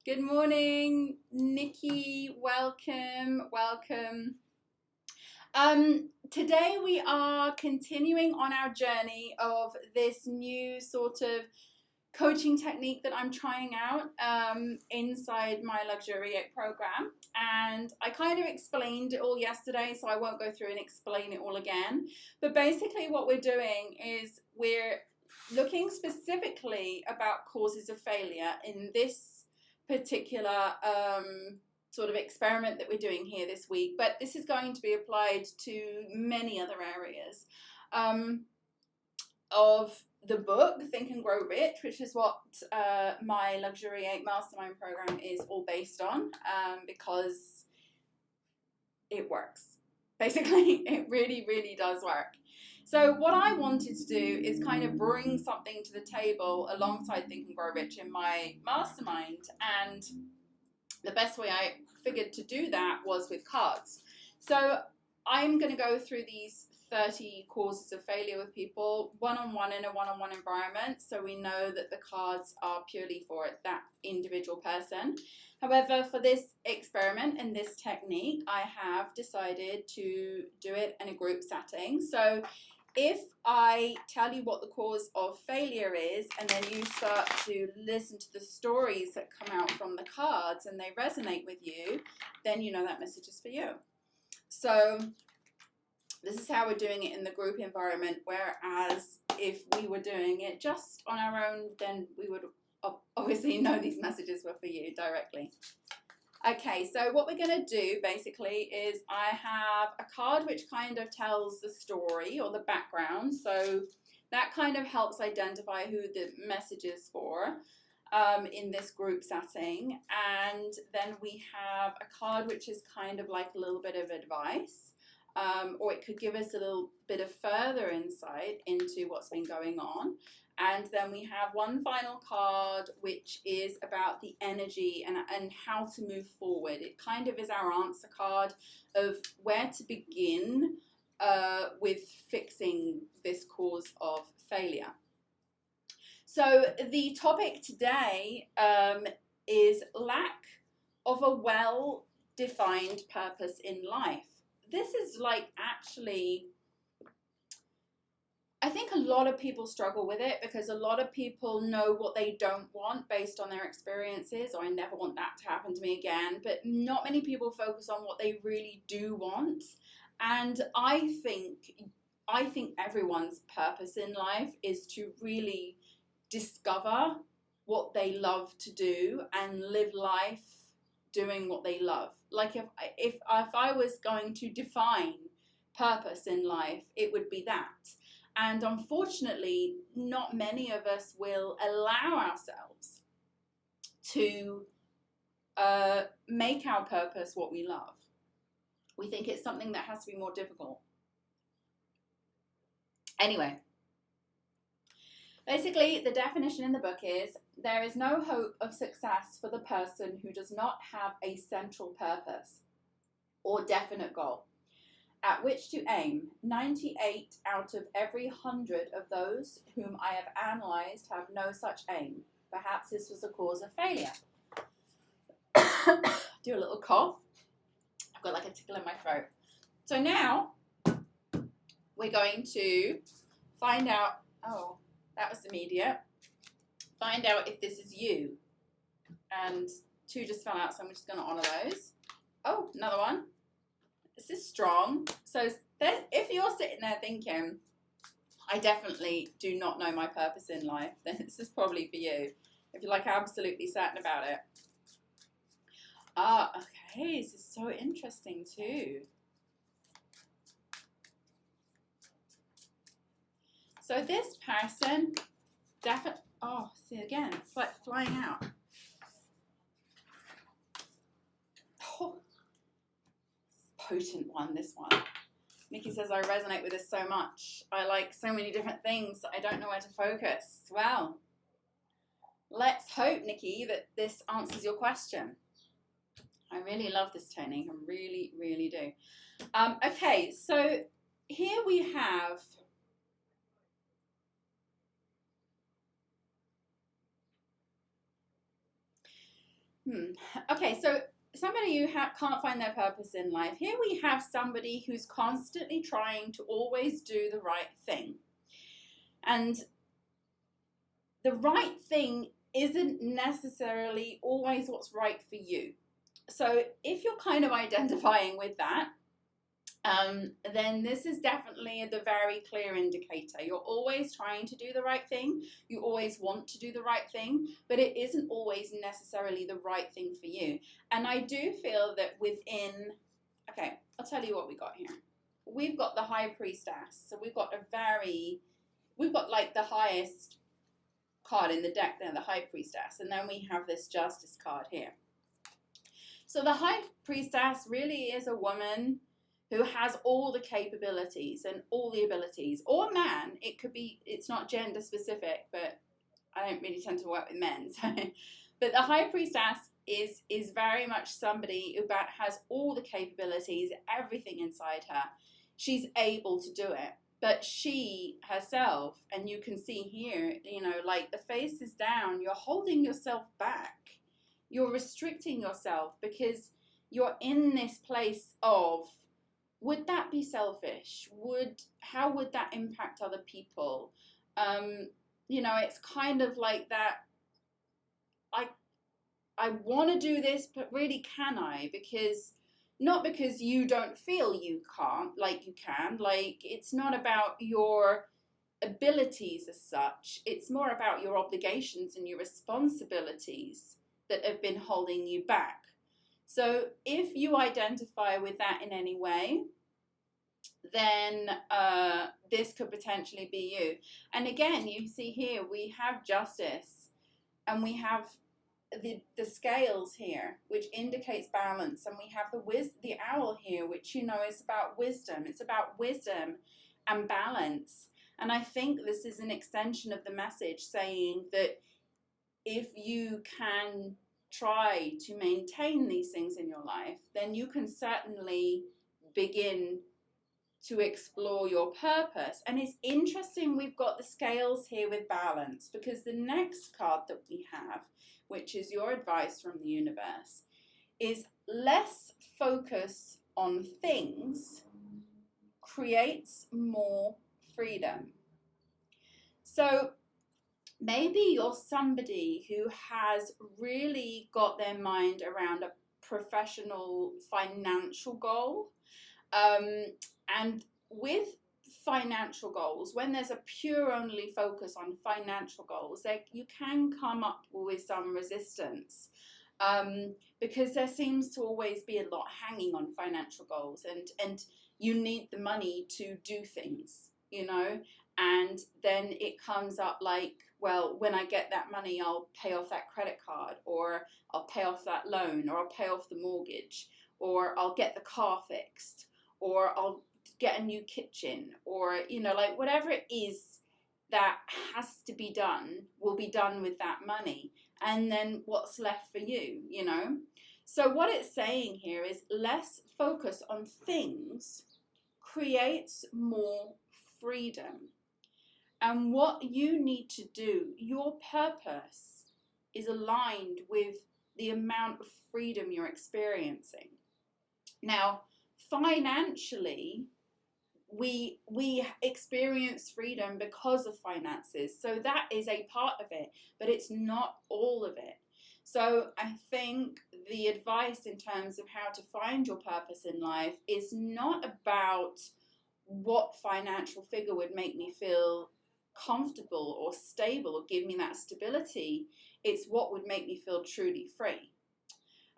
Good morning, Nikki. Welcome. Today we are continuing on our journey of this new sort of coaching technique that I'm trying out inside my Luxuriate program. And I kind of explained it all yesterday, so I won't go through and explain it all again. But basically what we're doing is we're looking specifically about causes of failure in this particular sort of experiment that we're doing here this week, but this is going to be applied to many other areas of the book, Think and Grow Rich, which is what my Luxuriate Mastermind program is all based on, because it works. Basically, it really, really does work. So what I wanted to do is kind of bring something to the table alongside Think and Grow Rich in my mastermind. And the best way I figured to do that was with cards. So I'm going to go through these 30 causes of failure with people one-on-one in a one-on-one environment. So we know that the cards are purely for that individual person. However, for this experiment and this technique, I have decided to do it in a group setting. So if I tell you what the cause of failure is, and then you start to listen to the stories that come out from the cards and they resonate with you, then you know that message is for you. So this is how we're doing it in the group environment, whereas if we were doing it just on our own, then we would obviously know these messages were for you directly. Okay, so what we're going to do basically is I have a card which kind of tells the story or the background. So that kind of helps identify who the message is for in this group setting. And then we have a card which is kind of like a little bit of advice, or it could give us a little bit of further insight into what's been going on. And then we have one final card, which is about the energy and how to move forward. It kind of is our answer card of where to begin with fixing this cause of failure. So the topic today is lack of a well-defined purpose in life. This is like actually, I think a lot of people struggle with it because a lot of people know what they don't want based on their experiences, or I never want that to happen to me again, but not many people focus on what they really do want. And I think everyone's purpose in life is to really discover what they love to do and live life doing what they love. Like if I was going to define purpose in life, it would be that. And unfortunately, not many of us will allow ourselves to make our purpose what we love. We think it's something that has to be more difficult. Anyway, basically the definition in the book is, there is no hope of success for the person who does not have a central purpose or definite goal at which to aim. 98 out of every 100 of those whom I have analysed have no such aim. Perhaps this was a cause of failure. Do a little cough. I've got like a tickle in my throat. So now we're going to find out, oh, that was immediate. Find out if this is you. And 2 just fell out, so I'm just going to honour those. Oh, another one. This is strong. So if you're sitting there thinking, I definitely do not know my purpose in life, then this is probably for you. If you're like absolutely certain about it. Ah, okay, this is so interesting too. So this person definitely, oh, see again, it's like flying out. Oh. Potent one, this one. Nikki says, I resonate with this so much. I like so many different things that I don't know where to focus. Well, let's hope, Nikki, that this answers your question. I really love this technique. I really, really do. Okay, so here we have Okay, so somebody who can't find their purpose in life. Here we have somebody who's constantly trying to always do the right thing. And the right thing isn't necessarily always what's right for you. So if you're kind of identifying with that, then this is definitely the very clear indicator. You're always trying to do the right thing. You always want to do the right thing, but it isn't always necessarily the right thing for you. And I do feel that within, okay, I'll tell you what we got here. We've got the High Priestess. So we've got like the highest card in the deck there, the High Priestess. And then we have this Justice card here. So the High Priestess really is a woman who has all the capabilities and all the abilities, or man. It could be, it's not gender specific, but I don't really tend to work with men. So. But the High Priestess is very much somebody who has all the capabilities, everything inside her. She's able to do it. But she herself, and you can see here, you know, like the face is down, you're holding yourself back. You're restricting yourself because you're in this place of, would that be selfish? How would that impact other people? You know, it's kind of like that. I want to do this, but really can I? Because not because you don't feel you can't, like you can. Like, it's not about your abilities as such. It's more about your obligations and your responsibilities that have been holding you back. So if you identify with that in any way, then this could potentially be you. And again, you see here, we have Justice, and we have the scales here, which indicates balance, and we have the owl here, which, you know, is about wisdom. It's about wisdom and balance. And I think this is an extension of the message saying that if you can try to maintain these things in your life, then you can certainly begin to explore your purpose. And it's interesting we've got the scales here with balance, because the next card that we have, which is your advice from the universe, is less focus on things creates more freedom. So maybe you're somebody who has really got their mind around a professional financial goal. And with financial goals, when there's a pure only focus on financial goals, you can come up with some resistance, because there seems to always be a lot hanging on financial goals, and you need the money to do things, you know, and then it comes up like, well, when I get that money, I'll pay off that credit card, or I'll pay off that loan, or I'll pay off the mortgage, or I'll get the car fixed, or I'll get a new kitchen, or, you know, like whatever it is that has to be done will be done with that money. And then what's left for you, you know? So what it's saying here is less focus on things creates more freedom. And what you need to do, your purpose, is aligned with the amount of freedom you're experiencing. Now, financially, we experience freedom because of finances. So that is a part of it, but it's not all of it. So I think the advice in terms of how to find your purpose in life is not about what financial figure would make me feel comfortable or stable or give me that stability. It's what would make me feel truly free.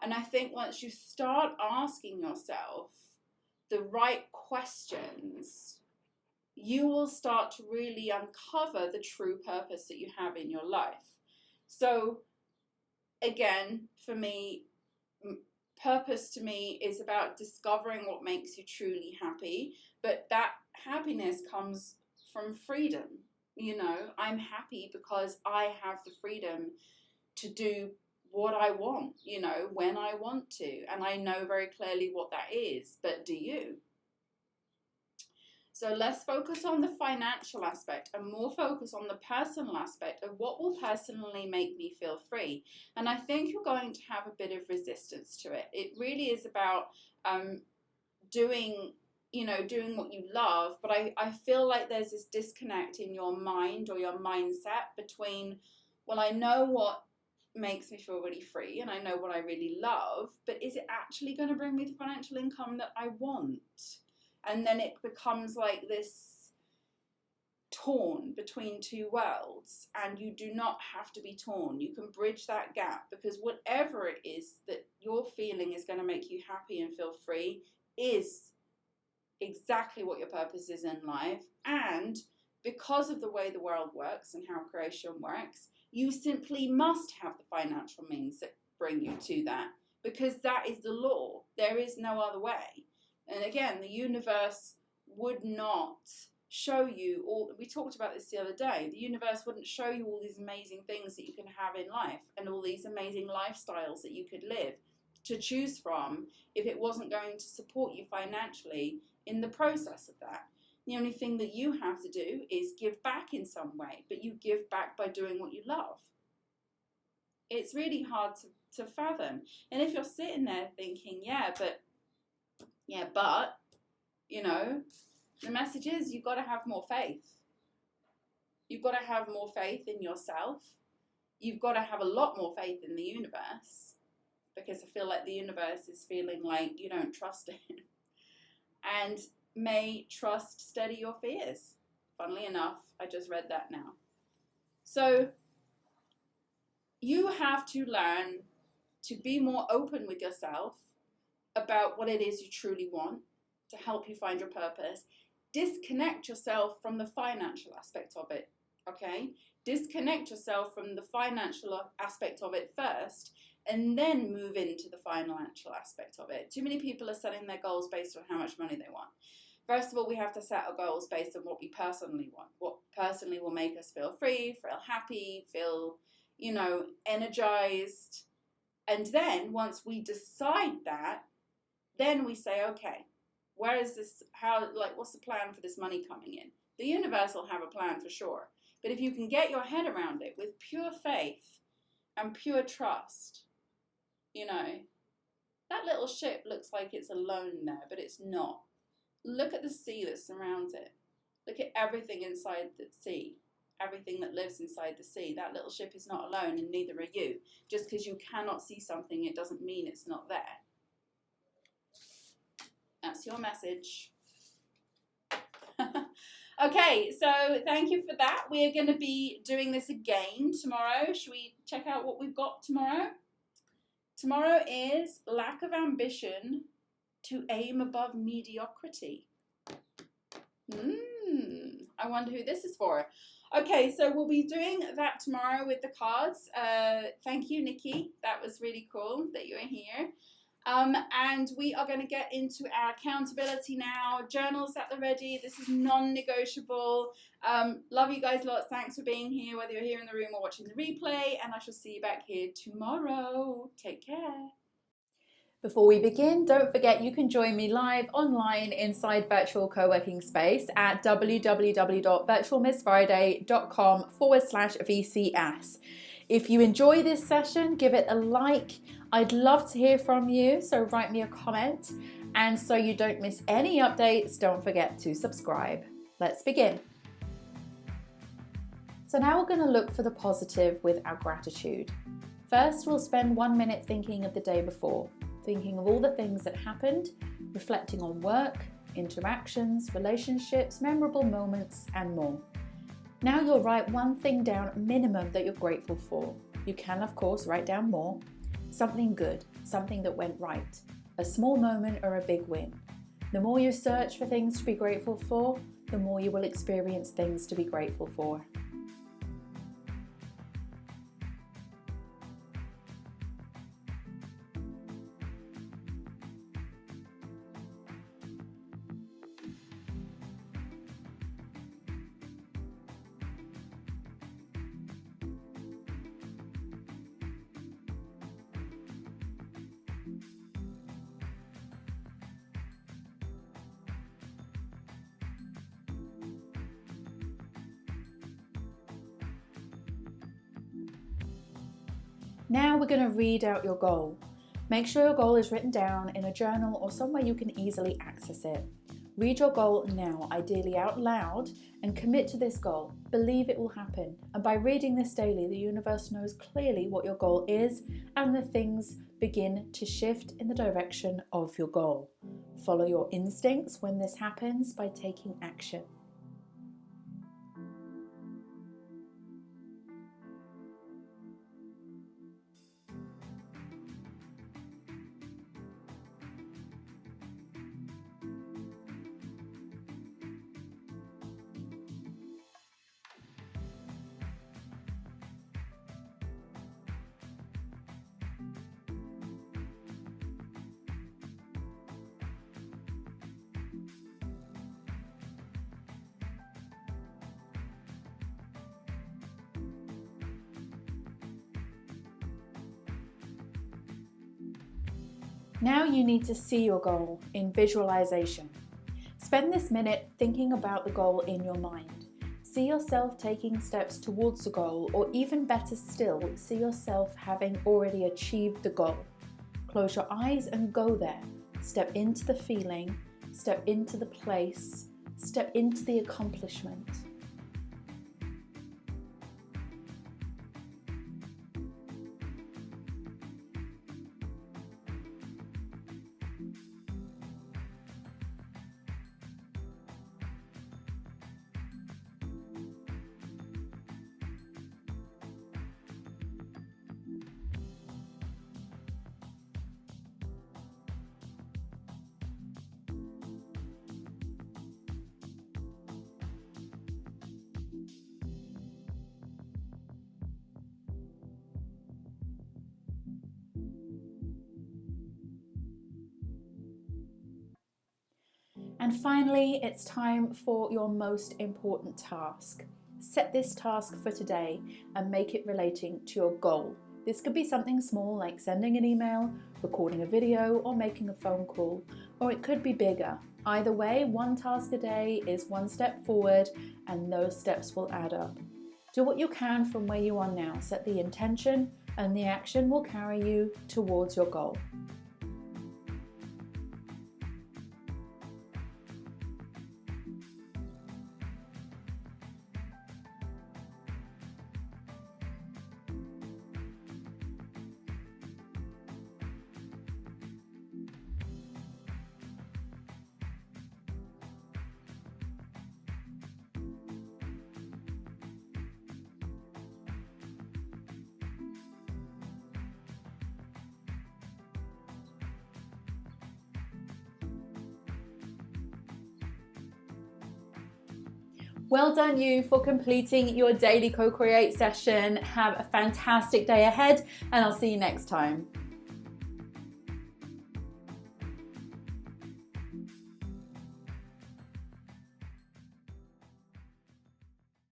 And I think once you start asking yourself the right questions, you will start to really uncover the true purpose that you have in your life. So again, for me, purpose to me is about discovering what makes you truly happy, but that happiness comes from freedom. You know, I'm happy because I have the freedom to do what I want, you know, when I want to, and I know very clearly what that is, but do you? So less focus on the financial aspect and more focus on the personal aspect of what will personally make me feel free. And I think you're going to have a bit of resistance to it. It really is about doing what you love, but I feel like there's this disconnect in your mind or your mindset between, well, I know what makes me feel really free and I know what I really love, but is it actually going to bring me the financial income that I want? And then it becomes like this torn between two worlds, and you do not have to be torn. You can bridge that gap, because whatever it is that you're feeling is going to make you happy and feel free is exactly what your purpose is in life. And because of the way the world works and how creation works, you simply must have the financial means that bring you to that, because that is the law. There is no other way. And again, the universe would not show you all. We talked about this the other day. The universe wouldn't show you all these amazing things that you can have in life and all these amazing lifestyles that you could live to choose from if it wasn't going to support you financially in the process of that. The only thing that you have to do is give back in some way, but you give back by doing what you love. It's really hard to fathom. And if you're sitting there thinking, but, the message is you've got to have more faith. You've got to have more faith in yourself. You've got to have a lot more faith in the universe, because I feel like the universe is feeling like you don't trust it. And may trust steady your fears. Funnily enough, I just read that now. So you have to learn to be more open with yourself about what it is you truly want to help you find your purpose. Disconnect yourself from the financial aspect of it, okay? Disconnect yourself from the financial aspect of it first, and then move into the financial aspect of it. Too many people are setting their goals based on how much money they want. First of all, we have to set our goals based on what we personally want, what personally will make us feel free, feel happy, feel, energized. And then once we decide that, then we say, okay, where is this, what's the plan for this money coming in? The universe will have a plan for sure. But if you can get your head around it with pure faith and pure trust, that little ship looks like it's alone there, but it's not. Look at the sea that surrounds it. Look at everything inside the sea, everything that lives inside the sea. That little ship is not alone, and neither are you. Just because you cannot see something, it doesn't mean it's not there. That's your message. Okay, so thank you for that. We're going to be doing this again tomorrow. Should we check out what we've got tomorrow? Tomorrow is lack of ambition to aim above mediocrity. I wonder who this is for. Okay, so we'll be doing that tomorrow with the cards. Thank you, Nikki. That was really cool that you were here. And we are going to get into our accountability now. Journals at the ready. This is non-negotiable. Love you guys lots. Thanks for being here, whether you're here in the room or watching the replay. And I shall see you back here tomorrow. Take care. Before we begin, don't forget you can join me live online inside Virtual Co-working Space at www.virtualmissfriday.com/VCS. If you enjoy this session, give it a like. I'd love to hear from you, so write me a comment. And so you don't miss any updates, don't forget to subscribe. Let's begin. So now we're going to look for the positive with our gratitude. First, we'll spend 1 minute thinking of the day before, thinking of all the things that happened, reflecting on work, interactions, relationships, memorable moments, and more. Now you'll write one thing down minimum that you're grateful for. You can, of course, write down more. Something good, something that went right, a small moment or a big win. The more you search for things to be grateful for, the more you will experience things to be grateful for. Now we're going to read out your goal. Make sure your goal is written down in a journal or somewhere you can easily access it. Read your goal now, ideally out loud, and commit to this goal. Believe it will happen. And by reading this daily, the universe knows clearly what your goal is, and the things begin to shift in the direction of your goal. Follow your instincts when this happens by taking action. Now you need to see your goal in visualization. Spend this minute thinking about the goal in your mind. See yourself taking steps towards the goal, or even better still, see yourself having already achieved the goal. Close your eyes and go there. Step into the feeling, step into the place, step into the accomplishment. And finally, it's time for your most important task. Set this task for today and make it relating to your goal. This could be something small like sending an email, recording a video, or making a phone call, or it could be bigger. Either way, one task a day is one step forward, and those steps will add up. Do what you can from where you are now. Set the intention, and the action will carry you towards your goal. Well done you for completing your daily co-create session. Have a fantastic day ahead, and I'll see you next time.